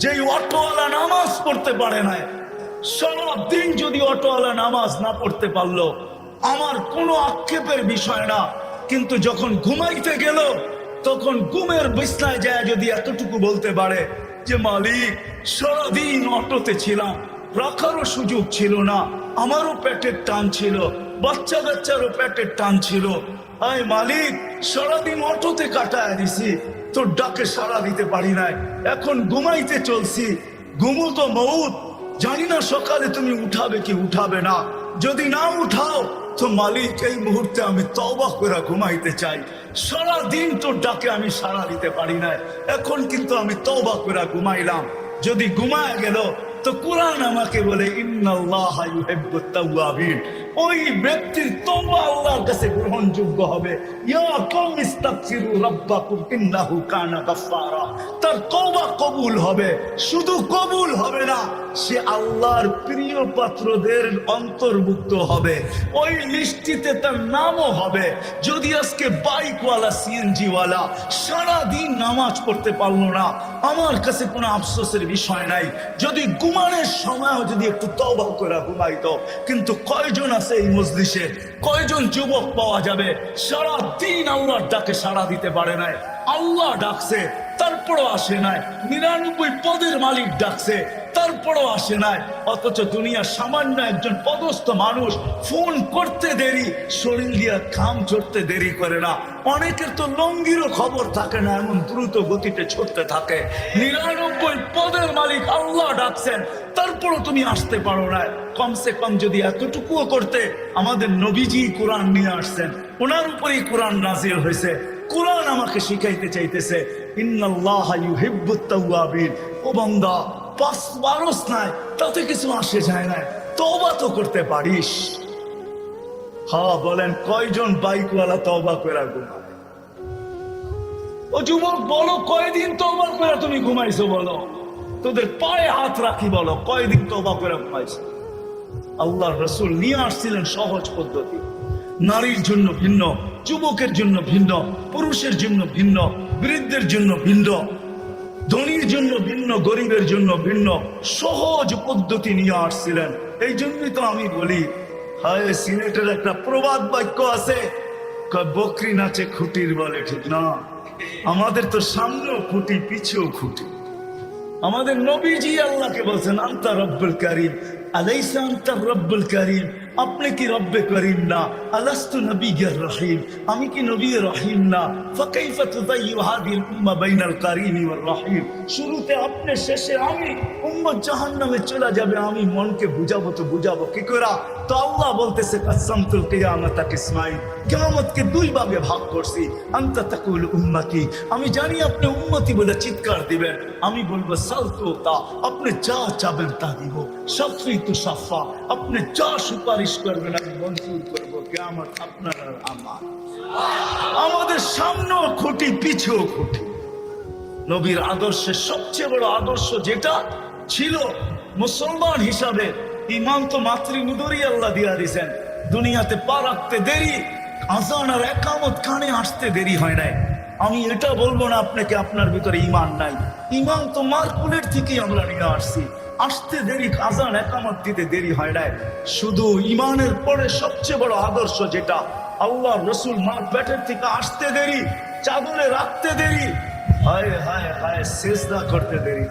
যেই অটোওয়ালা নামাজ পড়তে পারে না, সারাদিন যদি অটোওয়ালা নামাজ না পড়তে পারলো আমার কোনো আক্ষেপের বিষয় না, কিন্তু যখন ঘুমাইতে গেল তখন ঘুমের বিছনায় যায় যদি এতটুকু বলতে পারে যে মালিক সারাদিন অটোতে ছিলাম, রাখারও সুযোগ ছিল না, আমারও পেটের টান ছিল, বাচ্চা কাচ্চারও পেটের টান ছিল, আয় মালিক সারাদিন অটোতে কাটায় দিছি, তোর ডাকে সাড়া দিতে পারি নাই, এখন ঘুমাইতে চলছি, ঘুমো তো মউত, জানি না সকালে তুমি উঠাবে কি উঠাবে না, যদি না উঠাও তো মালিক এই মুহূর্তে আমি তওবা করে ঘুমাইতে চাই, সারাদিন তোর ডাকে আমি সাড়া দিতে পারি নাই, এখন কিন্তু আমি তওবা করে ঘুমাইলাম। যদি ঘুমায় গেল তো কোরআন আমাকে বলে ইন্নাল্লাহা ইউহিব্বুত তাওয়াবিন, ওই ব্যক্তির তওবা আল্লাহর কাছে গ্রহণযোগ্য হবে। ইয়া কওমি ইস্তাগফিরু রাব্বাকুম ইন্নাহু কানা গাফফারা, তার তওবা কবুল হবে, শুধু কবুল হবে না, সে আল্লাহর প্রিয় পাত্রদের অন্তর্ভুক্ত হবে, ওই লিস্টিতে তার নামও হবে। যদি আজকে বাইকওয়ালা সিএনজি ওয়ালা সারাদিন নামাজ পড়তে পারলো না, আমার কাছে কোনো আফসোসের বিষয় নাই, যদি ঘুমানোর সময়ও যদি একটু তওবা করে ঘুমাইতো। কিন্তু কয়জন আছে এই মজলিসে, কয়জন যুবক পাওয়া যাবে সারাদিন আল্লাহর ডাকে সাড়া দিতে পারে নাই, আল্লাহ ডাকছে তারপরও আসে নাই, 99 পদের মালিক ডাকছে তারপরও আসে নাই, অথচ দুনিয়ার সামান্য একজন পদস্থ মানুষ ফোন করতে দেরি, শরীর দিয়া ঘাম ঝরতে দেরি করে না। অনেকের তো লঙ্গিরও খবর থাকে না, এমন দ্রুত গতিতে ছুটতে থাকে। 99 পদের মালিক আল্লাহ ডাকছেন, তারপরও তুমি আসতে পারো না। কমসে কম যদি এতটুকুও করতে, আমাদের নবীজি কোরআন নিয়ে আসছেন, ওনার উপরেই কোরআন নাজিল হয়েছে, কোরআন আমাকে শিখাইতে চাইতেছে ইন্নাল্লাহা ইউহিব্বুত তাওয়াবিন। ও বান্দা, পাঁচ বারস নাই, তাতে কিছু আসে যায় না, তওবা তো করতে পারিস। হ্যাঁ বলেন, কয়জন বাইকওয়ালা তওবা করে ঘুমায়? ও যুবক বলো, কয়দিন তওবা করে তুমি ঘুমাইছো? বলো, তোদের পায়ে হাত রাখি, বলো কয়দিন তওবা করে ঘুমাইছো? আল্লাহর রাসূল নিয়ে আসছিলেন সহজ পদ্ধতি, নারীর জন্য ভিন্ন, যুবকের জন্য ভিন্ন, পুরুষের জন্য ভিন্ন, বৃদ্ধের জন্য ভিন্ন, ধনীর জন্য ভিন্ন, গরিবের জন্য ভিন্ন, সহজ পদ্ধতি নিয়ে আসছিলেন। এই জন্যই তো আমি বলি, হায় সিলেটের একটা প্রবাদ বাক্য আছে, বকরি নাচে খুঁটির বলে, ঠিক না? আমাদের তো সামনেও খুঁটি, পিছেও খুঁটি। আমাদের নবীজি আল্লাহকে বলছেন আনতা রব্বুল কারীম, আলাইসা আনতা রব্বুল কারীম, আপনি কি রব্বে করিম না? আলাস্তু নবিয়্যির রহিম, আমি কি নবী রহিম না? ফাকাইফা তুযায়্যু হাযিহিল উম্মাহ বাইনাল কারীম ওয়ার রহিম, শুরুতে আপনি, শেষে আমি, উম্মত জাহান্নামে চলে যাবে, আমি মনকে বুঝাবো তো বুঝাবো কি করে? তো আল্লাহ বলতেছে কাসামতুল কিয়ামাতা কিসমাইন, কিয়ামতকে দুই ভাগে ভাগ করছি। আনতা তাকুল উম্মতি, আমি জানি আপনি উম্মতি বলে চিৎকার দিবেন, আমি বলবো সালতু তা, আপনি যা চাবেন তা দিব, শাফিতু শাফা, আপনি যা সুপারিশ করবেন আমি মঞ্জুর করবো। কিয়ামত আপনার আর আমার, আমাদের সামনেও খুঁটি, পিছেও খুঁটি। নবীর আদর্শের সবচেয়ে বড় আদর্শ যেটা ছিল মুসলমান হিসাবে, ইমান তো মাতৃমুদরি আল্লাহ দিয়া দিয়েছেন, দুনিয়াতে পা রাখতে দেরি, আযান আর ইকামত কানে আসতে দেরি হয় নাই। আমি এটা বলবো না আপনাকে আপনার ভিতরে ইমান নাই, ইমান তো মারকুলের থেকেই আমরা নিয়ে আসছি, আসতে দেরি, আযান ইকামত দিতে দেরি হয় নাই। শুধু ইমানের পরে সবচেয়ে বড় আদর্শ যেটা, আল্লাহ রসুল মার পেটের থেকে আসতে দেরি, চাদরে রাখতে দেরি, হায় হায় হায়, সিজদা করতে দেরি।